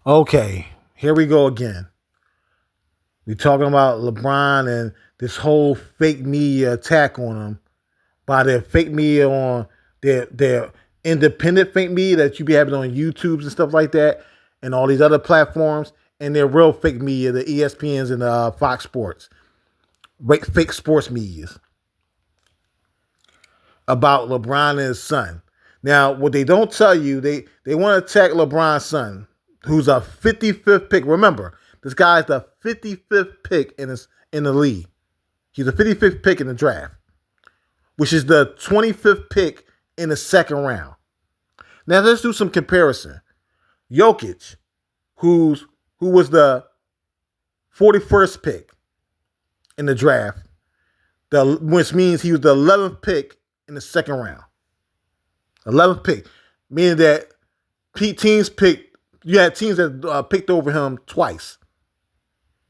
Okay, here we go again. We talking about LeBron and this whole fake media attack on him by their fake media on their independent fake media that you be having on YouTubes and stuff like that, and all these other platforms, and their real fake media, the ESPNs and Fox Sports, fake sports medias about LeBron and his son. Now, what they don't tell you, they want to attack LeBron's son, who's a 55th pick. Remember, this guy is the 55th pick in the league. He's the 55th pick in the draft, which is the 25th pick in the second round. Now let's do some comparison. Jokic, who was the 41st pick in the draft, which means he was the 11th pick in the second round. 11th pick, meaning that you had teams that picked over him twice.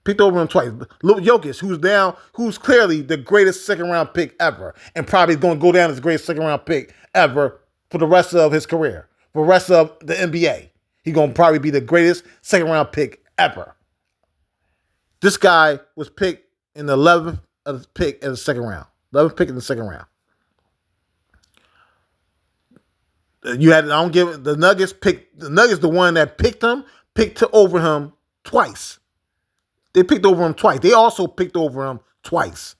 Jokic, who's clearly the greatest second round pick ever, and probably going to go down as the greatest second round pick ever for the rest of his career, for the rest of the NBA. He's going to probably be the greatest second round pick ever. This guy was picked in the 11th pick in the second round. 11th pick in the second round. The Nuggets the one that picked over him twice. They picked over him twice. They also picked over him twice.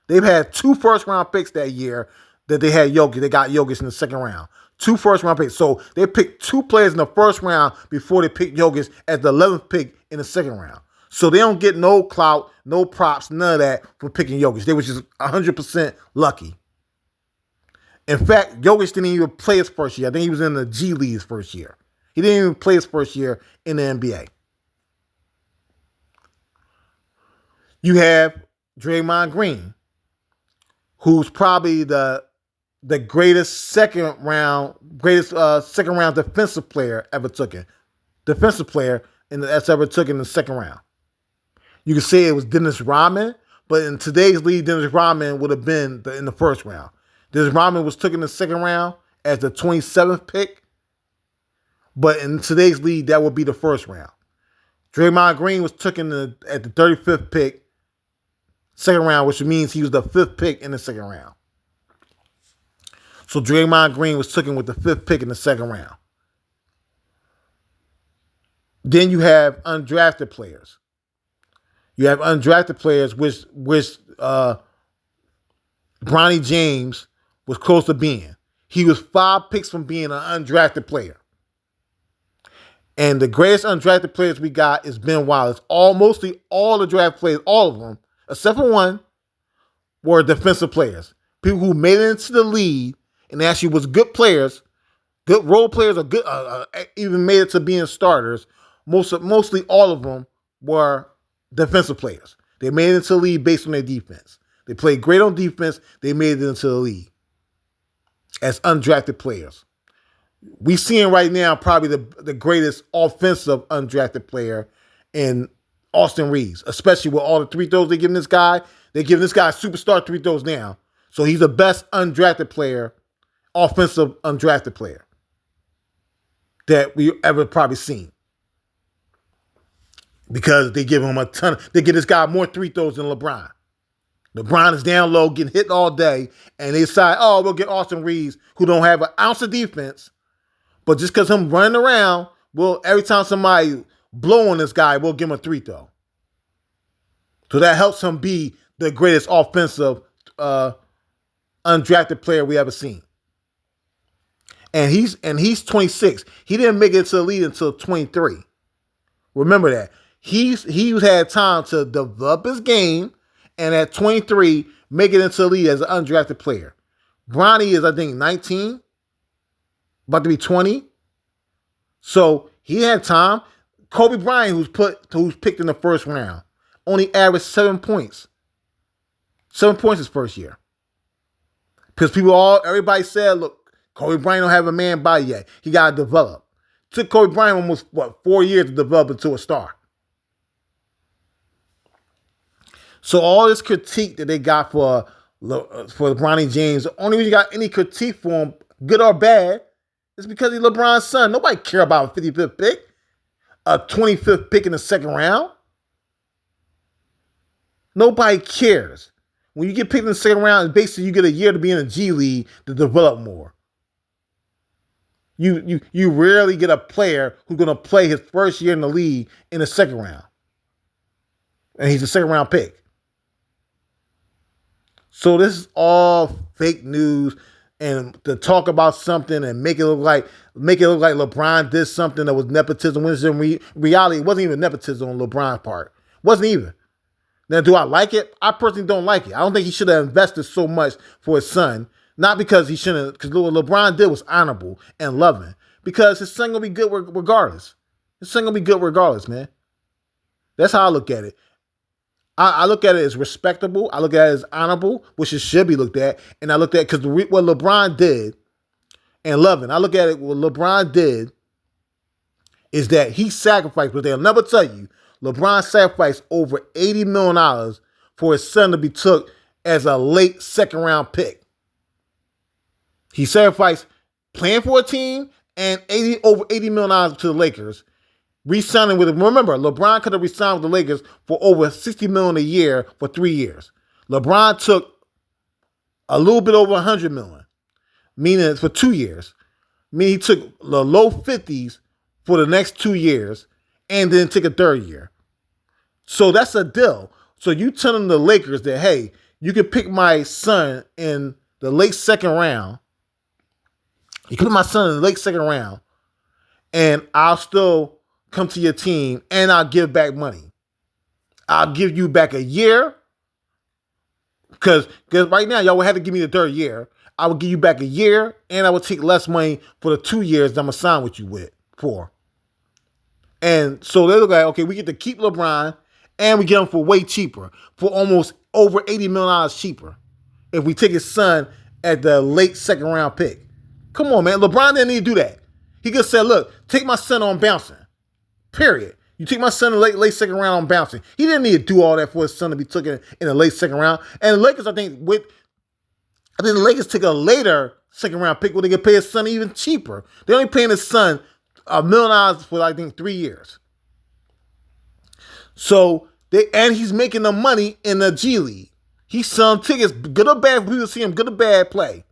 They've had 2 first round picks that year that they had Jokic. They got Jokic in the second round. 2 first round picks. So they picked 2 players in the first round before they picked Jokic as the 11th pick in the second round. So they don't get no clout, no props, none of that for picking Jokic. They were just 100% lucky. In fact, Jokic didn't even play his first year. I think he was in the G League his first year. He didn't even play his first year in the NBA. You have Draymond Green, who's probably the greatest second round defensive player ever taken. Defensive player that's ever taken in the second round. You could say it was Dennis Rodman, but in today's league, Dennis Rodman would have been in the first round. Dennis Rodman was taken in the second round as the 27th pick, but in today's league, that would be the first round. Draymond Green was taken at the 35th pick, second round, which means he was the 5th pick in the second round. So Draymond Green was taken with the 5th pick in the second round. Then you have undrafted players. Which Bronny James was close to being. He was 5 picks from being an undrafted player. And the greatest undrafted players we got is Ben Wallace. Mostly all the draft players, all of them, except for one, were defensive players. People who made it into the league and actually was good players, good role players, or good even made it to being starters. Mostly all of them were defensive players. They made it into the league based on their defense. They played great on defense. They made it into the league as undrafted players. We seeing right now probably the greatest offensive undrafted player in Austin Reeves, especially with all the 3 throws they giving this guy. They're giving this guy superstar 3 throws now. So he's the best undrafted player, offensive undrafted player that we ever probably seen. Because they give him they give this guy more 3 throws than LeBron. LeBron is down low, getting hit all day, and they decide, we'll get Austin Reeves, who don't have an ounce of defense, but just because him running around, every time somebody blow on this guy, we'll give him a 3 throw. So that helps him be the greatest offensive undrafted player we ever seen. And he's 26. He didn't make it to the league until 23. Remember that. He had time to develop his game, and at 23, make it into the league as an undrafted player. Bronny is, I think, 19, about to be 20. So he had time. Kobe Bryant, who's picked in the first round, only averaged 7 points. 7 points his first year. Because everybody said, look, Kobe Bryant don't have a man body yet. He got to develop. It took Kobe Bryant almost, 4 years to develop into a star. So all this critique that they got for Bronny James, the only reason you got any critique for him, good or bad, is because he's LeBron's son. Nobody care about a 55th pick. a 25th pick in the second round? Nobody cares. When you get picked in the second round, basically you get a year to be in the G League to develop more. You rarely get a player who's going to play his first year in the league in the second round. And he's a second round pick. So this is all fake news, and to talk about something and make it look like LeBron did something that was nepotism, when in reality it wasn't even nepotism on LeBron's part. Wasn't even. Now, do I like it? I personally don't like it. I don't think he should have invested so much for his son. Not because he shouldn't, because what LeBron did was honorable and loving. Because his son gonna be good regardless. His son gonna be good regardless, man. That's how I look at it. I look at it as respectable. I look at it as honorable, which it should be looked at. And I looked at it because what LeBron did and loving. I look at it, what LeBron did is that he sacrificed, but they'll never tell you, LeBron sacrificed over $80 million for his son to be took as a late second round pick. He sacrificed playing for a team and over $80 million to the Lakers. Re-signing with him. Remember, LeBron could have re-signed with the Lakers for over $60 million a year for 3 years. LeBron took a little bit over $100 million, meaning for 2 years. Meaning he took the low 50s for the next 2 years and then took a third year. So that's a deal. So you telling the Lakers that, hey, you can pick my son in the late second round. You can pick my son in the late second round, and I'll still come to your team, and I'll give back money. I'll give you back a year, because right now, y'all would have to give me the third year. I will give you back a year, and I will take less money for the 2 years that I'm going to sign with you for. And so they look like, okay, we get to keep LeBron, and we get him for way cheaper, for almost over $80 million cheaper, if we take his son at the late second round pick. Come on, man. LeBron didn't need to do that. He could have said, look, take my son on bouncing. Period. You take my son in the late second round on bouncing. He didn't need to do all that for his son to be taken in the late second round. And the Lakers, I think the Lakers took a later second round pick where they could pay his son even cheaper. They're only paying his son $1 million for, I think, 3 years. So and he's making the money in the G League. He's selling tickets, good or bad, people see him, good or bad play.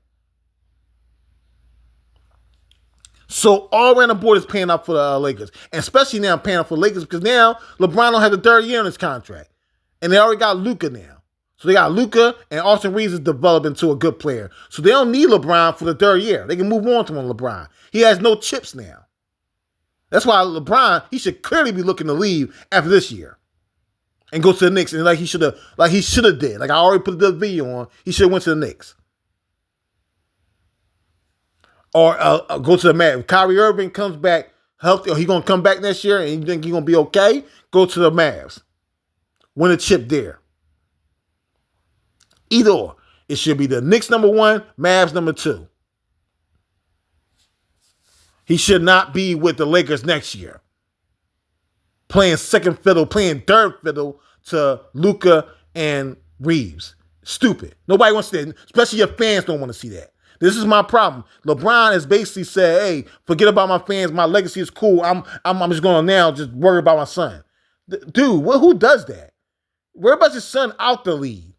So all around the board is paying up for the Lakers. And especially now paying up for the Lakers because now LeBron don't have the third year in his contract. And they already got Luka now. So they got Luka, and Austin Reeves is developing into a good player. So they don't need LeBron for the third year. They can move on to LeBron. He has no chips now. That's why LeBron, he should clearly be looking to leave after this year and go to the Knicks. And like he should have did. Like I already put the video on, he should have went to the Knicks. Or go to the Mavs. If Kyrie Irving comes back healthy, or he's going to come back next year and you think he's going to be okay, go to the Mavs. Win a chip there. Either or. It should be the Knicks number 1, Mavs number 2. He should not be with the Lakers next year. Playing second fiddle, playing third fiddle to Luka and Reeves. Stupid. Nobody wants to see that. Especially your fans don't want to see that. This is my problem. LeBron has basically said, hey, forget about my fans. My legacy is cool. I'm just going to now just worry about my son. Dude, who does that? Worry about your son out the league.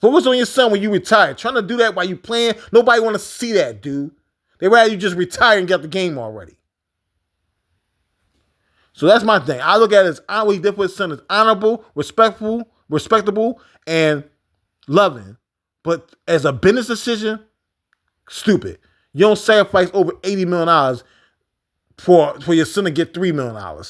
Focus on your son when you retire. Trying to do that while you playing, nobody want to see that, dude. They rather you just retire and get the game already. So that's my thing. I look at it as what he did for his son is honorable, respectable, and loving. But as a business decision, stupid. You don't sacrifice over $80 million for your son to get $3 million.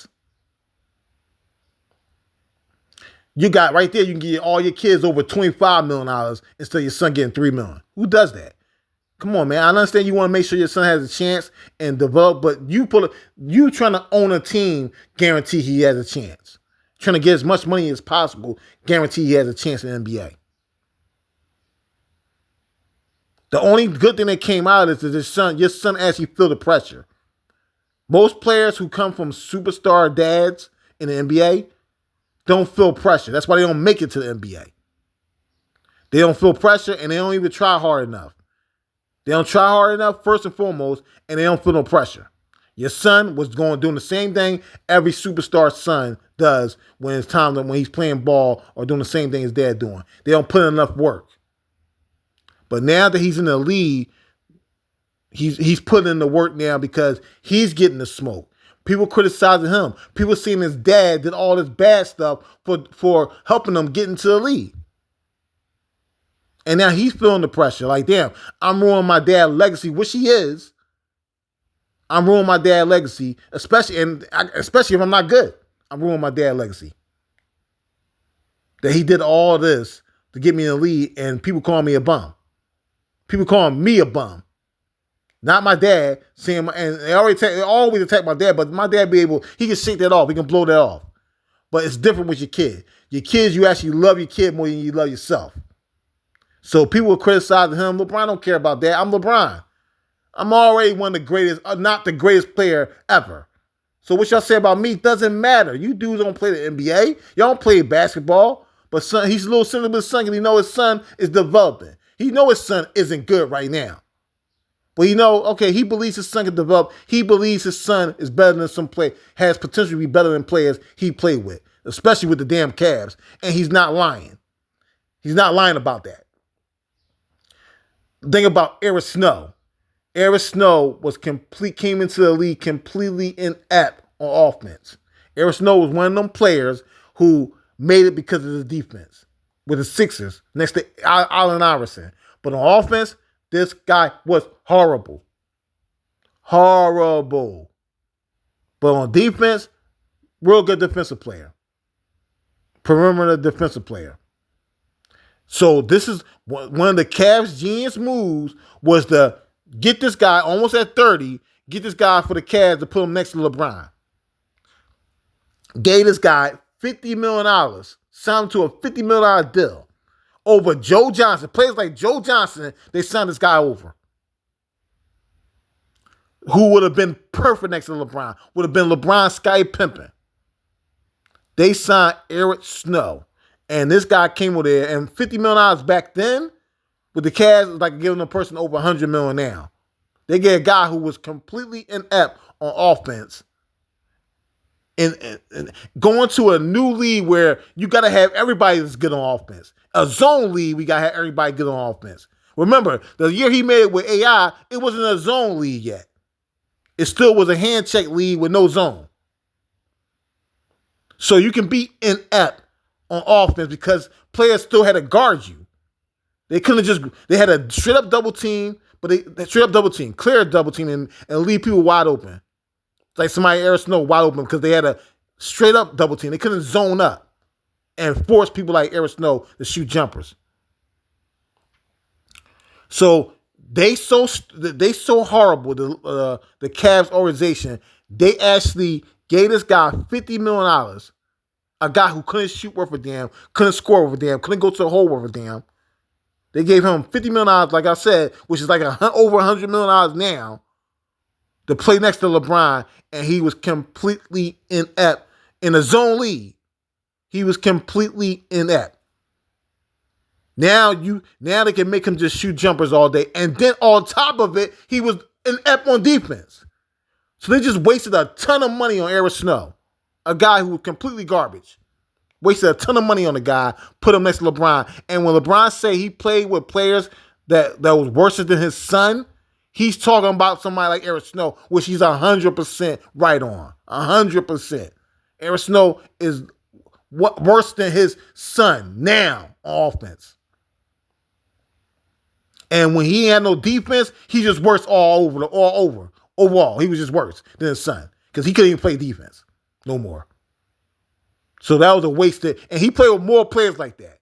You got right there, you can get all your kids over $25 million instead of your son getting $3 million. Who does that? Come on, man. I understand you want to make sure your son has a chance and develop, but you trying to own a team, guarantee he has a chance. Trying to get as much money as possible, guarantee he has a chance in the NBA. The only good thing that came out is that your son actually feel the pressure. Most players who come from superstar dads in the NBA don't feel pressure. That's why they don't make it to the NBA. They don't feel pressure, and they don't even try hard enough. They don't try hard enough, first and foremost, and they don't feel no pressure. Your son was doing the same thing every superstar son does when it's time when he's playing ball or doing the same thing his dad doing. They don't put in enough work. But now that he's in the league, he's putting in the work now because he's getting the smoke. People criticizing him. People seeing his dad did all this bad stuff for helping him get into the league. And now he's feeling the pressure. Like, damn, I'm ruining my dad's legacy, which he is. I'm ruining my dad's legacy, especially if I'm not good. I'm ruining my dad's legacy. That he did all this to get me in the league, and people call me a bum. People calling me a bum. Not my dad, saying, and they always attack my dad, but my dad he can shake that off. He can blow that off. But it's different with your kid. Your kids, you actually love your kid more than you love yourself. So people were criticizing him. LeBron don't care about that. I'm LeBron. I'm already one of the greatest, not the greatest player ever. So what y'all say about me doesn't matter. You dudes don't play the NBA. Y'all don't play basketball. But he's a little sensitive son because he know his son is developing. He know his son isn't good right now. But he believes his son can develop. He believes his son is better than has potential to be better than players he played with, especially with the damn Cavs. And he's not lying. He's not lying about that. Think about Eric Snow. Eric Snow came into the league completely inept on offense. Eric Snow was one of them players who made it because of the defense with the Sixers next to Allen Iverson. But on offense, this guy was horrible. Horrible. But on defense, real good defensive player. Perimeter defensive player. So this is one of the Cavs' genius moves was to get this guy almost at 30, get this guy for the Cavs to put him next to LeBron. Gave this guy $50 million, signed him to a $50 million deal over Joe Johnson. Players like Joe Johnson, they signed this guy over. Who would have been perfect next to LeBron. Would have been LeBron Sky pimping. They signed Eric Snow. And this guy came over there, and $50 million back then, with the Cavs, was like giving a person over $100 million now. They get a guy who was completely inept on offense. And going to a new league where you got to have everybody that's good on offense. A zone league, we got to have everybody good on offense. Remember, the year he made it with AI, it wasn't a zone league yet. It still was a hand check league with no zone. So you can be inept on offense because players still had to guard you. They had a straight up double team, but they straight up double team, clear a double team and leave people wide open. Like somebody Eric Snow wide open because they had a straight up double team. They couldn't zone up and force people like Eric Snow to shoot jumpers. So they so horrible, the Cavs organization, they actually gave this guy $50 million. A guy who couldn't shoot worth a damn, couldn't score worth a damn, couldn't go to the hole worth a damn. They gave him $50 million, like I said, which is like over $100 million now, to play next to LeBron, and he was completely inept in a zone league. He was completely inept. Now they can make him just shoot jumpers all day, and then on top of it, he was inept on defense. So they just wasted a ton of money on Eric Snow. A guy who was completely garbage. Wasted a ton of money on the guy, put him next to LeBron. And when LeBron say he played with players that was worse than his son, he's talking about somebody like Eric Snow, which he's 100% right on. 100%. Eric Snow is worse than his son now on offense. And when he had no defense, he just worse all over. Overall, he was just worse than his son because he couldn't even play defense. No more. So that was a wasted. And he played with more players like that.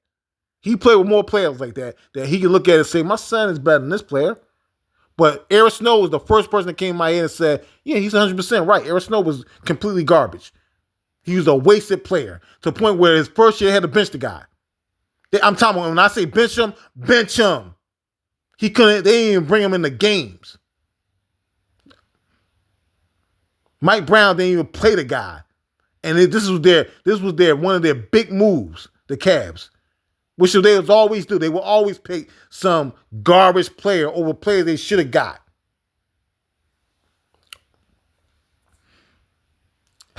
He played with more players like that he could look at and say, my son is better than this player. But Eric Snow was the first person that came in my head and said, yeah, he's 100% right. Eric Snow was completely garbage. He was a wasted player to the point where his first year had to bench the guy. I'm talking about when I say bench him, bench him. They didn't even bring him in the games. Mike Brown didn't even play the guy. And this was one of their big moves, the Cavs, which they always do. They will always pick some garbage player over players they should have got.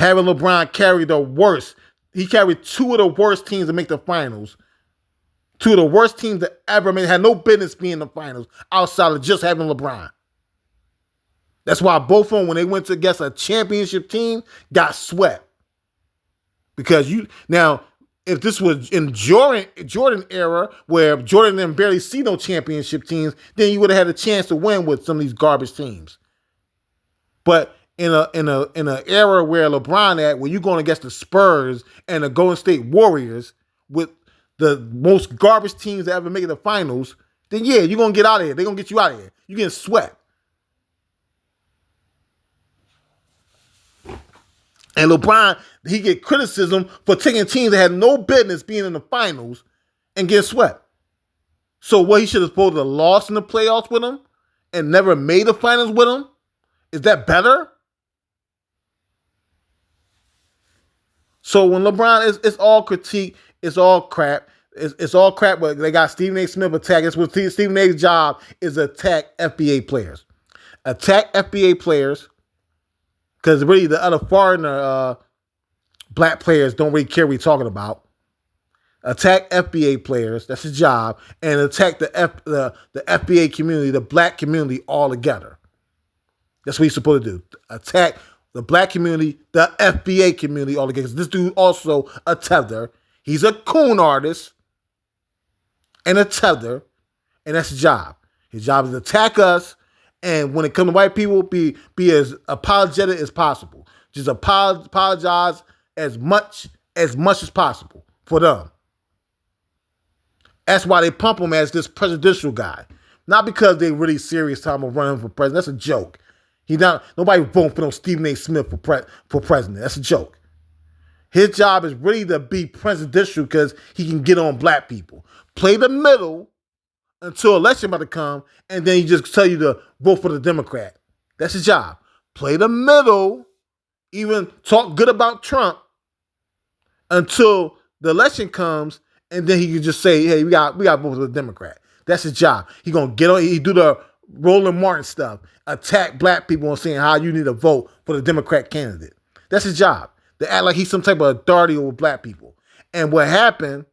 Having LeBron carry the worst. He carried two of the worst teams to make the finals. Two of the worst teams that ever made, had no business being in the finals outside of just having LeBron. That's why both of them, when they went to against a championship team, got swept. Because if this was in Jordan era, where Jordan didn't barely see no championship teams, then you would have had a chance to win with some of these garbage teams. But in a era where LeBron at, where you're going against the Spurs and the Golden State Warriors with the most garbage teams that ever make it to the finals, then yeah, you're going to get out of here. They're going to get you out of here. You're getting swept. And LeBron, he get criticism for taking teams that had no business being in the finals and getting swept. So what, he should have supposed to have lost in the playoffs with them and never made the finals with them? Is that better? So when LeBron, it's all critique, it's all crap. It's all crap, but they got Stephen A. Smith attack. It's what Stephen A's job is, to attack FBA players. Attack FBA players, because really the other foreigner black players don't really care what he's talking about. Attack FBA players, that's his job, and attack the FBA community, the black community altogether. That's what he's supposed to do. Attack the black community, the FBA community altogether. This dude also a tether. He's a coon artist and a tether, and that's his job. His job is to attack us, and when it comes to white people, be as apologetic as possible. Just apologize as much as possible for them. That's why they pump him as this presidential guy. Not because they really serious time of running for president. That's a joke. Nobody voting for no Stephen A. Smith for president. That's a joke. His job is really to be presidential because he can get on black people. Play the middle until election about to come, and then he just tell you to vote for the Democrat. That's his job. Play the middle, even talk good about Trump until the election comes, and then he can just say, hey, we got to vote for the Democrat. That's his job. He gonna get on, he do the Roland Martin stuff, attack black people and saying how you need to vote for the Democrat candidate. That's his job. They act like he's some type of authority over black people. And what happened,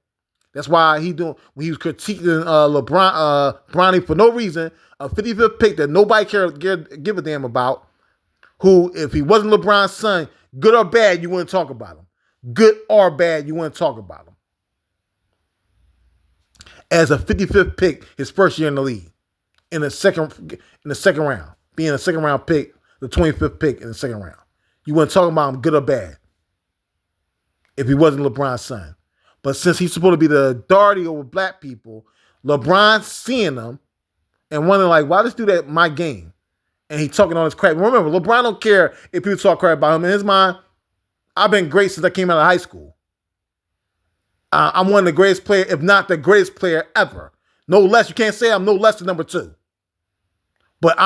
that's why when he was critiquing Bronny for no reason, a 55th pick that nobody give a damn about, who, if he wasn't LeBron's son, good or bad, you wouldn't talk about him. Good or bad, you wouldn't talk about him. As a 55th pick, his first year in the league, in the second round, being a second round pick, the 25th pick in the second round, you wouldn't talk about him good or bad if he wasn't LeBron's son. But since he's supposed to be the authority over black people, LeBron's seeing them and wondering, like, why this dude at my game? And he talking all this crap. Remember, LeBron don't care if people talk crap about him. In his mind, I've been great since I came out of high school. I'm one of the greatest players, if not the greatest player ever. No less. You can't say I'm no less than number 2. But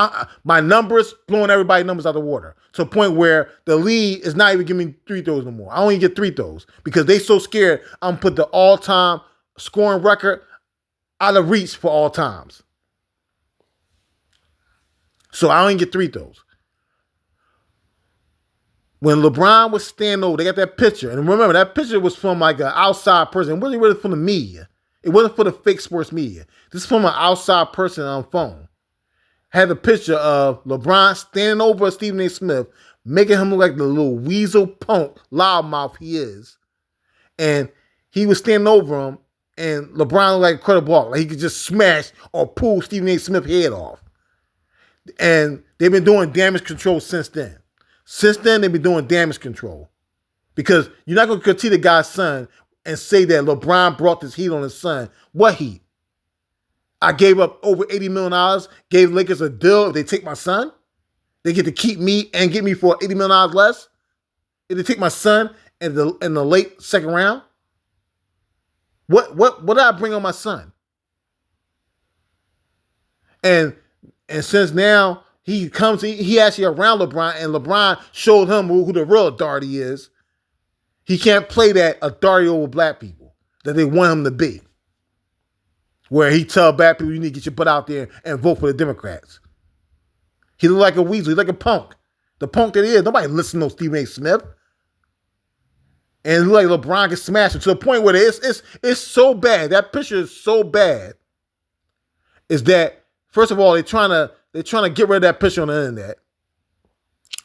my numbers, blowing everybody's numbers out of the water to a point where the league is not even giving me free throws no more. I only get 3 throws because they so scared I'm put the all-time scoring record out of reach for all times. So I only get 3 throws. When LeBron was standing over, they got that picture. And remember, that picture was from like an outside person. It wasn't really from the media. It wasn't for the fake sports media. This is from an outside person on phone. Had a picture of LeBron standing over Stephen A. Smith, making him look like the little weasel punk loudmouth he is. And he was standing over him, and LeBron looked like a credible ball. Like he could just smash or pull Stephen A. Smith's head off. And they've been doing damage control since then. Since then, they've been doing damage control. Because you're not going to critique the guy's son and say that LeBron brought this heat on his son. What heat? I gave up over $80 million, gave Lakers a deal if they take my son. They get to keep me and get me for $80 million less. If they take my son in the late second round. What did I bring on my son? And since now he actually around LeBron, and LeBron showed him who the real authority is. He can't play that authority over black people that they want him to be. Where he tell black people, you need to get your butt out there and vote for the Democrats. He look like a weasel. He like a punk. The punk that he is. Nobody listens to Stephen A. Smith. And like LeBron can smash him to the point where it's so bad. That picture is so bad. Is that first of all they're trying to get rid of that picture on the internet,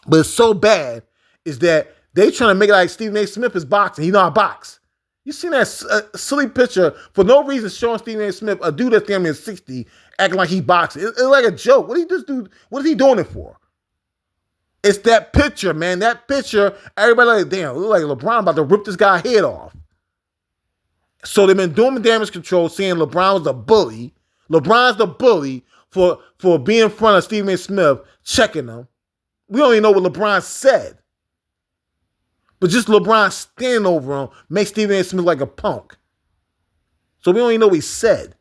but it's so bad is that they trying to make it like Stephen A. Smith is boxing. He know how to box. You seen that silly picture for no reason showing Stephen A. Smith, a dude that's damn near 60, acting like he boxing. It's like a joke. What did he just do? What is he doing it for? It's that picture, man. That picture, everybody like, damn, it look like LeBron about to rip this guy's head off. So they've been doing the damage control, saying LeBron was a bully. LeBron's the bully for being in front of Stephen A. Smith, checking him. We don't even know what LeBron said. But just LeBron standing over him makes Stephen A. Smith like a punk. So we don't even know what he said.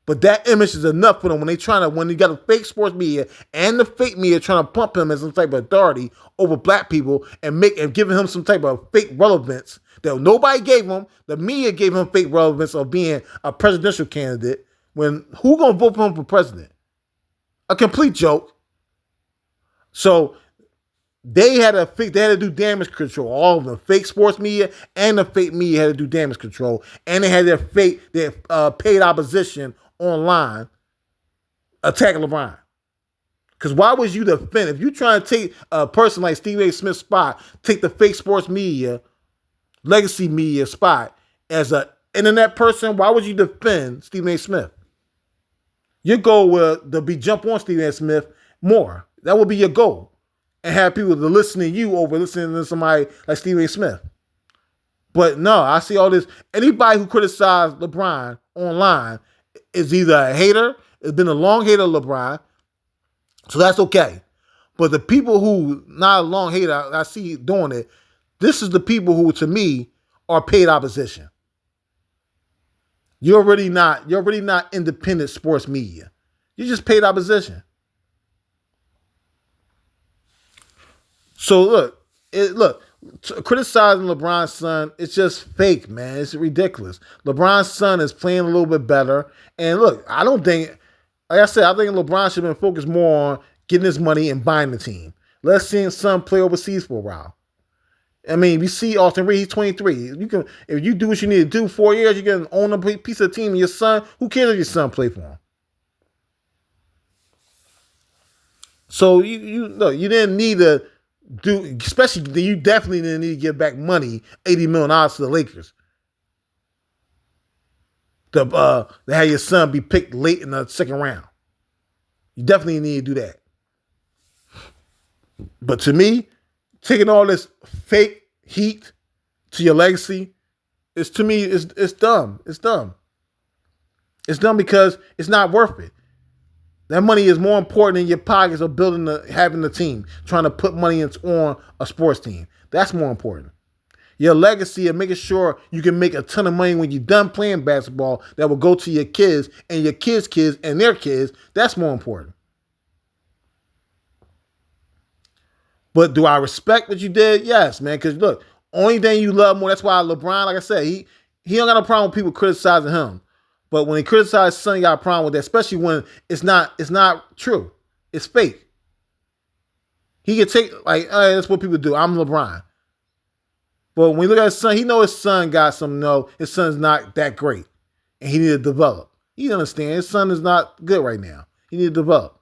But that image is enough for them when you got the fake sports media and the fake media trying to pump him as some type of authority over black people and giving him some type of fake relevance that nobody gave him. The media gave him fake relevance of being a presidential candidate. When who gonna vote for him for president? A complete joke. So they had to do damage control. All of them, fake sports media and the fake media had to do damage control, and they had their paid opposition online attacking LeBron. Because why would you defend if you trying to take a person like Stephen A. Smith's spot, take the fake sports media, legacy media spot as an internet person? Why would you defend Stephen A. Smith? Your goal would to be jump on Stephen A. Smith more. That would be your goal. And have people to listen to you over listening to somebody like Stephen A. Smith. But no, I see all this. Anybody who criticized LeBron online is either a hater, has been a long hater of LeBron, so that's okay. But the people who not a long hater, I see doing it, this is the people who, to me, are paid opposition. You're already not independent sports media. You just paid opposition. So look, criticizing LeBron's son, it's just fake, man. It's ridiculous. LeBron's son is playing a little bit better. And look, I think LeBron should have been focused more on getting his money and buying the team. Let's see his son play overseas for a while. I mean, we see Austin Reed, he's 23. If you do what you need to do, 4 years, you can own a piece of the team. And your son, who cares if your son play for him? So you didn't need to do, especially you definitely didn't need to give back money, $80 million to the Lakers. To have your son be picked late in the second round. You definitely need to do that. But to me, taking all this fake heat to your legacy, it's dumb. It's dumb. It's dumb because it's not worth it. That money is more important in your pockets of having the team, trying to put money on a sports team. That's more important. Your legacy of making sure you can make a ton of money when you're done playing basketball that will go to your kids and your kids' kids and their kids, that's more important. But do I respect what you did? Yes, man. Because look, only thing you love more, that's why LeBron, like I said, he don't got no problem with people criticizing him. But when he criticizes son, he got a problem with that, especially when it's not true. It's fake. He can take, like, that's what people do. I'm LeBron. But when you look at his son, he know his son got some, his son's not that great. And he need to develop. He understand his son is not good right now. He need to develop.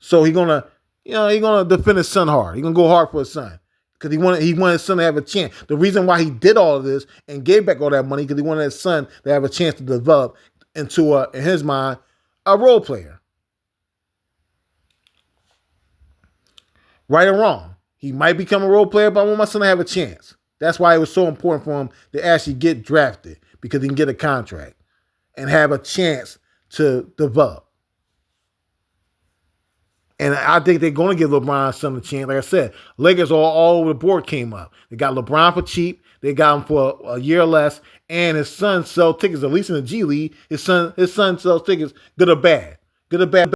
So he gonna defend his son hard. He gonna go hard for his son. Because he wanted his son to have a chance. The reason why he did all of this and gave back all that money, because he wanted his son to have a chance to develop into, in his mind, a role player. Right or wrong. He might become a role player, but I want my son to have a chance. That's why it was so important for him to actually get drafted, because he can get a contract and have a chance to develop. And I think they're going to give LeBron some chance. Like I said, Lakers all over the board came up. They got LeBron for cheap. They got him for a year less. And his son sells tickets, at least in the G League. His son sells tickets, good or bad. Good or bad.